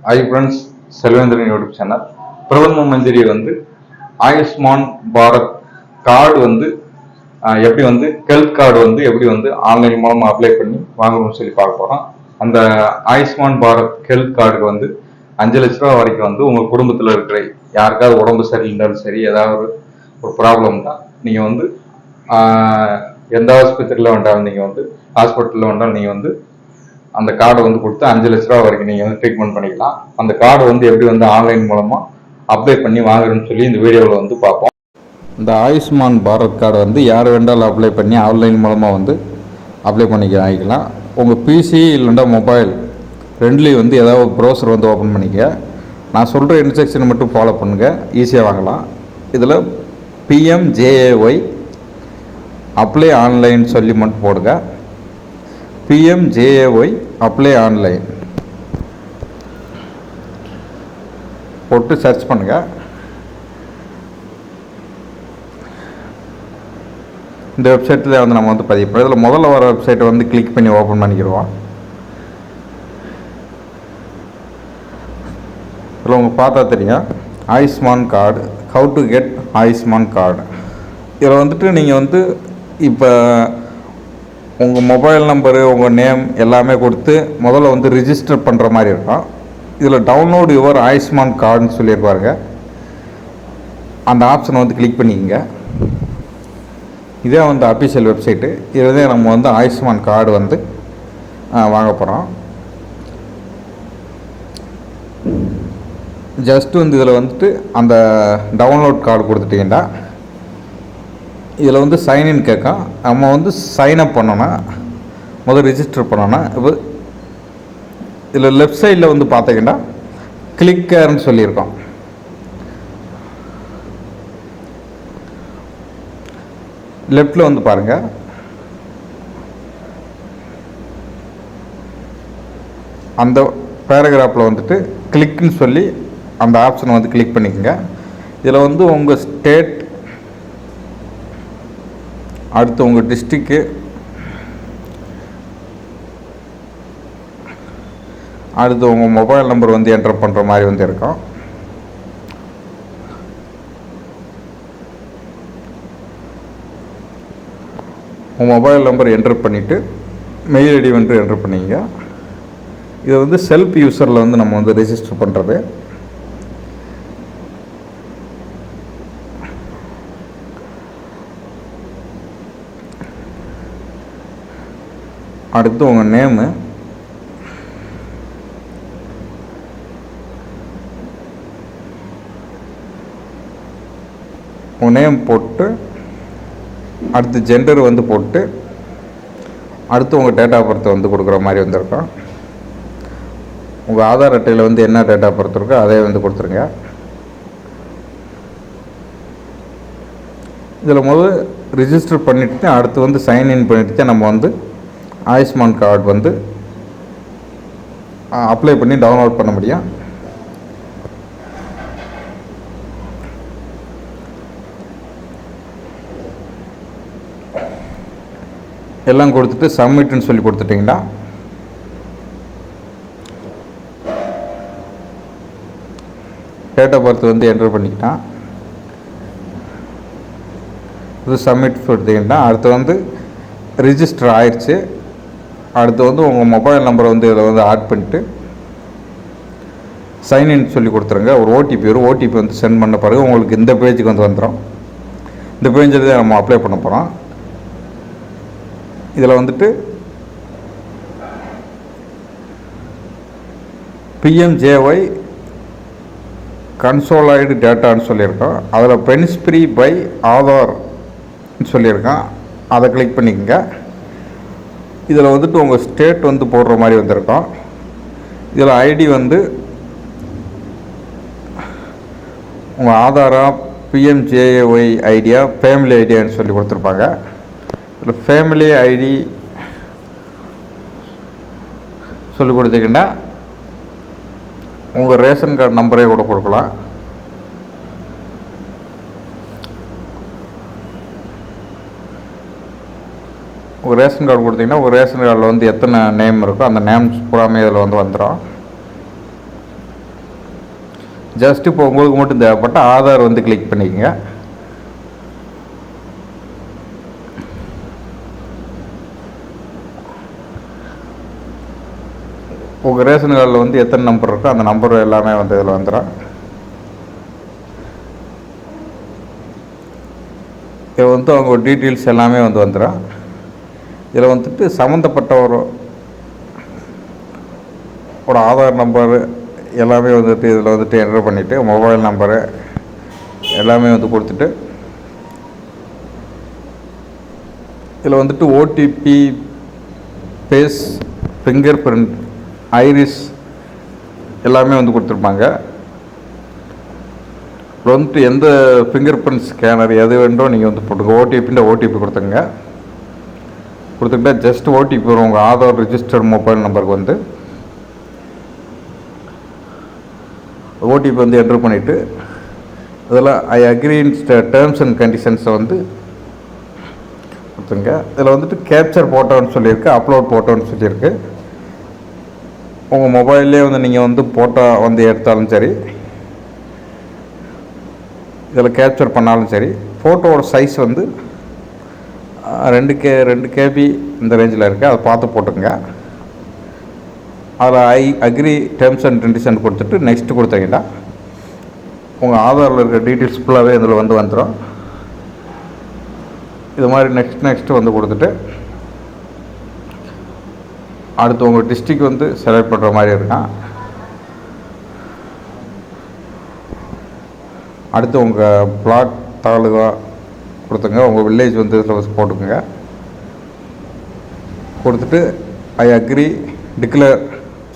Hi friends, Selvendran YouTube channel. பிரதம மந்திரி Ayushman Bharat card எப்படி ஹெல்த் கார்டு எப்படி ஆன்லைன் மூலமா அப்ளை பண்ணி வாங்கணும்னு சொல்லி பார்க்க போறோம். அந்த ஆயுஷ்மான் பாரத் ஹெல்த் கார்டுக்கு 5 லட்ச ரூபா வரைக்கும் உங்க குடும்பத்தில் இருக்கிற யாருக்காவது உடம்பு சரியில்லைனாலும் சரி, ஏதாவது ஒரு ப்ராப்ளம் தான் நீங்க எந்த ஆஸ்பத்திரியில் வேண்டாலும் நீங்க ஹாஸ்பிட்டலில் வேண்டாலும் நீங்க அந்த கார்டை கொடுத்து 5 லட்ச ரூபா வரைக்கும் நீங்க ட்ரீட்மெண்ட் பண்ணிக்கலாம். அந்த கார்டை எப்படி ஆன்லைன் மூலமா அப்ளை பண்ணி வாங்குறதுன்னு சொல்லி இந்த வீடியோவில் பார்ப்போம். இந்த ஆயுஷ்மான் பாரத் கார்டு யார் வேண்டாலும் அப்ளை பண்ணி ஆன்லைன் மூலமாக அப்ளை வாங்கிக்கலாம். உங்கள் பிசி இல்லைன்னா மொபைல் ரெண்டுலேயும் ஏதாவது ப்ரௌசர் ஓப்பன் பண்ணிக்க. நான் சொல்கிற இன்ஸ்ட்ரக்ஷனை மட்டும் ஃபாலோ பண்ணுங்கள், ஈஸியாக வாங்கலாம். இதில் PMJAY அப்ளை ஆன்லைன் சொல்லி மட்டும் போடுங்க. PMJAY அப்ளை ஆன்லைன் போட்டு சர்ச் பண்ணுங்க. இந்த வெப்சைட்டில் நம்ம பதிவு பண்ணி இதில் முதல்ல வர வெப்சைட்டை கிளிக் பண்ணி ஓப்பன் பண்ணிக்கிடுவோம். இதில் உங்களுக்கு பார்த்தா தெரியும் Ayushman card, how to get Ayushman card. இதில் நீங்கள் இப்போ உங்கள் மொபைல் நம்பரு, உங்கள் நேம் எல்லாமே கொடுத்து முதல்ல ரிஜிஸ்டர் பண்ணுற மாதிரி இருக்கும். இதில் டவுன்லோட் யுவர் ஆயுஷ்மான் கார்டுன்னு சொல்லியிருப்பாருங்க. அந்த ஆப்ஷனை கிளிக் பண்ணிக்கங்க. இதே அஃபிஷியல் வெப்சைட்டு. இதில் நம்ம ஆயுஷ்மான் கார்டு வாங்க போகிறோம். ஜஸ்ட்டு இதில் அந்த டவுன்லோட் கார்டு கொடுத்துட்டிங்கன்னா இதில் சைன்இன் கேட்கும். நம்ம சைன்அப் பண்ணோன்னா முதல் ரிஜிஸ்டர் பண்ணோன்னா இப்போ இதில் லெஃப்ட் சைடில் பார்த்தீங்கன்னா கிளிக்கர்னு சொல்லியிருக்கோம். லெஃப்டில் பாருங்கள், அந்த பேராகிராஃபில் கிளிக்னு சொல்லி அந்த ஆப்ஷனை கிளிக் பண்ணிக்கோங்க. இதில் உங்கள் ஸ்டேட், அடுத்து உங்கள் டிஸ்ட்ரிக்கு, அடுத்து உங்கள் மொபைல் நம்பர் என்டர் பண்ணுற மாதிரி இருக்கும். உங்கள் மொபைல் நம்பர் என்டர் பண்ணிவிட்டு மெயில் ஐடி என்டர் பண்ணிங்க. இது செல்ஃப் யூஸரில் நம்ம ரெஜிஸ்டர் பண்ணுறது. அடுத்து உங்கள் நேமு, உங்கள் நேம் போட்டு அடுத்து ஜெண்டர் போட்டு அடுத்து உங்கள் டேட் ஆஃப் பர்த் கொடுக்குற மாதிரி வந்திருக்கோம். உங்கள் ஆதார் அட்டையில் என்ன டேட் ஆஃப் பர்த் இருக்கோ அதே கொடுத்துருங்க. இதில் முதல் ரிஜிஸ்டர் பண்ணிவிட்டு அடுத்து சைன்இன் பண்ணிவிட்டு நம்ம ஆயுஷ்மான் கார்டு அப்ளை பண்ணி டவுன்லோட் பண்ண முடியும். எல்லாம் கொடுத்துட்டு சப்மிட்னு சொல்லி கொடுத்துட்டிங்கன்னா டேட் ஆஃப் பர்த் என்டர் பண்ணிக்கிட்டான். இது சப்மிட் கொடுத்தீங்கன்னா அடுத்து ரிஜிஸ்டர் ஆயிடுச்சு. அடுத்து உங்கள் மொபைல் நம்பரை இதில் ஆட் பண்ணிட்டு சைன்இன் சொல்லி கொடுத்துருங்க. ஒரு ஓடிபி வரும். ஓடிபி சென்ட் பண்ண பிறகு உங்களுக்கு இந்த பேஜுக்கு வந்துடும். இந்த பேஜில் தான் நம்ம அப்ளை பண்ண போகிறோம். இதில் PMJAY கன்சோலைடு டேட்டான்னு சொல்லியிருக்கோம். அதில் பெனிஃபிஷரி பை ஆதார்னு சொல்லியிருக்கோம். அதை கிளிக் பண்ணிக்கோங்க. இதில் உங்கள் ஸ்டேட் போடுற மாதிரி வந்திருக்கோம். இதில் ஐடி உங்கள் ஆதாரா, PMJAY ஐடியா, ஃபேமிலி ஐடியான்னு சொல்லி கொடுத்துருப்பாங்க. இதில் ஃபேமிலி ஐடி சொல்லி கொடுத்தீங்கன்னா உங்கள் ரேஷன் கார்டு நம்பரே கூட கொடுக்கலாம். ஒரு ரேஷன் கார்டு கொடுத்தீங்கன்னா ஒரு ரேஷன் கார்டில் எத்தனை நேம் இருக்கோ அந்த நேம்ஸ் பூராமே இதில் வந்துடும். ஜஸ்ட் இப்போ உங்களுக்கு மட்டும் தேவைப்பட்ட ஆதார் வந்து கிளிக் பண்ணிக்கோங்க. உங்கள் ரேஷன் கார்டில் வந்து எத்தனை நம்பர் இருக்கோ அந்த நம்பர் எல்லாமே வந்து இதில் வந்துடும். இது வந்து அவங்க டீட்டெயில்ஸ் எல்லாமே வந்து வந்துடும். இதில் வந்துட்டு சம்மந்தப்பட்ட ஒரு ஆதார் நம்பரு எல்லாமே வந்துட்டு இதில் வந்துட்டு என்டர் பண்ணிவிட்டு மொபைல் நம்பரு எல்லாமே வந்து கொடுத்துட்டு இதில் வந்துட்டு OTP, face, fingerprint, iris எல்லாமே வந்து கொடுத்துருப்பாங்க. இதில் வந்துட்டு எந்த ஃபிங்கர் பிரிண்ட் ஸ்கேனர் எது வேண்டோ நீங்கள் வந்து போட்டுங்க. ஓடிபி கொடுத்துங்க. கொடுத்துக்கிட்டா ஜஸ்ட் ஓடிபி வரும் உங்கள் ஆதார் ரிஜிஸ்டர்ட் மொபைல் நம்பருக்கு வந்து. ஓடிபி வந்து என்ட்ரு பண்ணிவிட்டு இதில் I agree in terms and கண்டிஷன்ஸை வந்து கொடுத்துங்க. இதில் வந்துட்டு கேப்சர் ஃபோட்டோன்னு சொல்லியிருக்கு, அப்லோட் ஃபோட்டோன்னு சொல்லியிருக்கு. உங்கள் மொபைல்லே வந்து நீங்கள் வந்து ஃபோட்டோ வந்து எடுத்தாலும் சரி, இதில் கேப்சர் பண்ணாலும் சரி, ஃபோட்டோவோட சைஸ் வந்து 2 KB இந்த ரேஞ்சில் இருக்குது. அதை பார்த்து போட்டுங்க. அதில் I agree terms and condition கொடுத்துட்டு நெக்ஸ்ட்டு கொடுத்தீங்கன்னா உங்கள் ஆதாரில் இருக்கிற டீட்டெயில்ஸ் ஃபுல்லாகவே இதில் வந்து வந்துடும். இது மாதிரி நெக்ஸ்ட்டு வந்து கொடுத்துட்டு அடுத்து உங்கள் டிஸ்ட்ரிக் வந்து செலக்ட் பண்ணுற மாதிரி இருக்கான். அடுத்து உங்கள் பிளாக் தாலுகா கொடுத்துங்க. உங்கள் வில்லேஜ் வந்து இதில் போட்டுக்குங்க. கொடுத்துட்டு ஐ அக்ரி டிக்ளேர்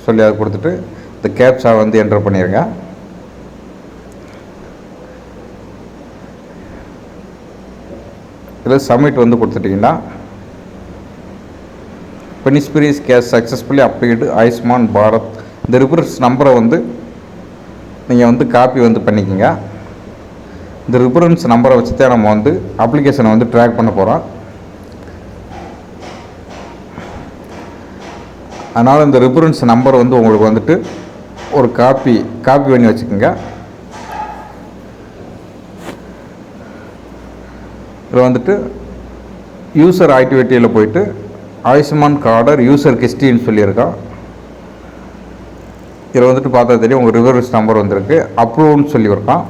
சொல்லி அதை கொடுத்துட்டு இந்த கேப்சா வந்து என்டர் பண்ணிடுங்க. இதில் சப்மிட் வந்து கொடுத்துட்டிங்கன்னா beneficiaries case successfully applied Ayushman Bharat. இந்த ரிஃபரன்ஸ் நம்பரை வந்து நீங்கள் வந்து காப்பி வந்து பண்ணிக்கோங்க. இந்த ரிஃபரன்ஸ் நம்பரை வச்சு தான் நம்ம வந்து அப்ளிகேஷனை வந்து ட்ராக் பண்ண போகிறோம். அதனால் இந்த ரிஃபரன்ஸ் நம்பர் வந்து உங்களுக்கு வந்துட்டு ஒரு காப்பி பண்ணி வச்சுக்கோங்க. இதில் வந்துட்டு யூசர் ஆக்டிவிட்டியில் போயிட்டு ஆயுஷ்மான் கார்டர் யூசர் ஹிஸ்ட்ரின்னு சொல்லியிருக்கோம். இதில் வந்துட்டு பார்த்தா தெரியும் உங்கள் ரிஃபரன்ஸ் நம்பர் வந்திருக்கு. அப்ரூவ்னு சொல்லியிருக்கோம்.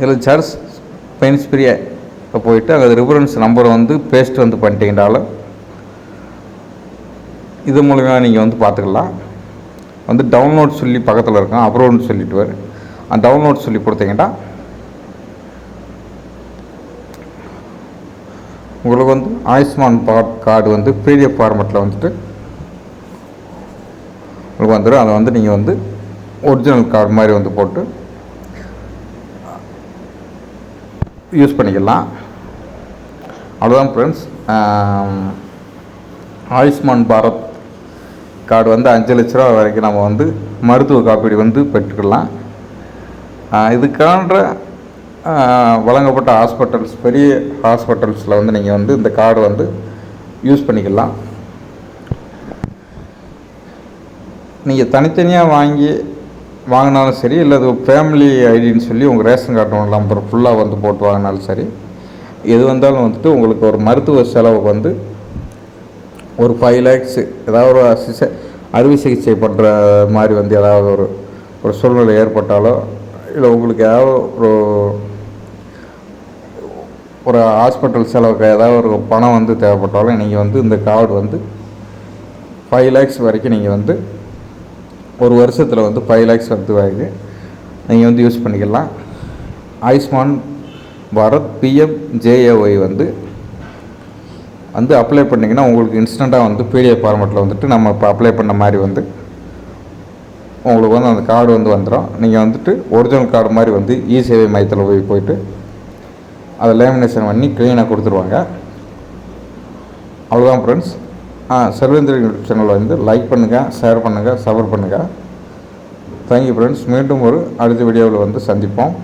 இதில் சர்ச் பெனிஃபிஷரியை போயிட்டு அங்கே ரிஃபரன்ஸ் நம்பரை வந்து பேஸ்ட் வந்து பண்ணிட்டீங்கனாலும் இது மூலிமா நீங்கள் வந்து பார்த்துக்கலாம். வந்து டவுன்லோட் சொல்லி பக்கத்தில் இருக்கும், அப்ரூவ்னு சொல்லிட்டு வரும். அந்த டவுன்லோட் சொல்லி கொடுத்தீங்கன்னா உங்களுக்கு வந்து ஆயுஷ்மான் கார்டு வந்து PDF ஃபார்மெட்டில் வந்துட்டு உங்களுக்கு வந்துடும். அதை வந்து நீங்கள் வந்து ஒரிஜினல் கார்டு மாதிரி வந்து போட்டு யூஸ் பண்ணிக்கலாம். அவ்வளோதான் ஃப்ரெண்ட்ஸ். ஆயுஷ்மான் பாரத் கார்டு வந்து 5 லட்ச ரூபா வரைக்கும் நம்ம வந்து மருத்துவ காப்பீடு வந்து பெற்றுக்கலாம். இதுக்கான வழங்கப்பட்ட ஹாஸ்பிட்டல்ஸ், பெரிய ஹாஸ்பிட்டல்ஸில் வந்து நீங்கள் வந்து இந்த கார்டு வந்து யூஸ் பண்ணிக்கலாம். நீங்கள் தனித்தனியாக வாங்கினாலும் சரி, இல்லை அது ஃபேமிலி ஐடின்னு சொல்லி உங்கள் ரேஷன் கார்டு நம்பர் ஃபுல்லாக வந்து போட்டு வாங்கினாலும் சரி, எது வந்தாலும் வந்துட்டு உங்களுக்கு ஒரு மருத்துவ செலவுக்கு வந்து ஒரு 5 lakhs ஏதாவது ஒரு அறுவை சிகிச்சை பண்ணுற மாதிரி வந்து ஏதாவது ஒரு சூழ்நிலை ஏற்பட்டாலோ, இல்லை உங்களுக்கு ஏதாவது ஒரு ஹாஸ்பிட்டல் செலவுக்கு ஏதாவது ஒரு பணம் வந்து தேவைப்பட்டாலும் நீங்கள் வந்து இந்த கார்டு வந்து 5 lakhs வரைக்கும் நீங்கள் வந்து ஒரு வருஷத்தில் வந்து 5 lakhs வந்து வாங்கி நீங்கள் வந்து யூஸ் பண்ணிக்கலாம். ஆயுஷ்மான் பாரத் PMJAY வந்து அப்ளை பண்ணிங்கன்னா உங்களுக்கு இன்ஸ்டண்ட்டாக வந்து PDF ஃபார்மெட்டில் வந்துட்டு நம்ம இப்போ அப்ளை பண்ண மாதிரி வந்து உங்களுக்கு வந்து அந்த கார்டு வந்து வந்துடும். நீங்கள் வந்துட்டு ஒரிஜினல் கார்டு மாதிரி வந்து இ-சேவை மையத்தில் போயிட்டு அதை லேமினேஷன் பண்ணி க்ளீனாக கொடுத்துருவாங்க. அவ்வளோதான் ஃப்ரெண்ட்ஸ். சர்வேந்திரன் யூடியூப் சேனலை வந்து லைக் பண்ணுங்கள், ஷேர் பண்ணுங்கள், சப்ஸ்கிரைப் பண்ணுங்கள். Thank you friends. மீண்டும் ஒரு அடுத்த வீடியோவில் வந்து சந்திப்போம்.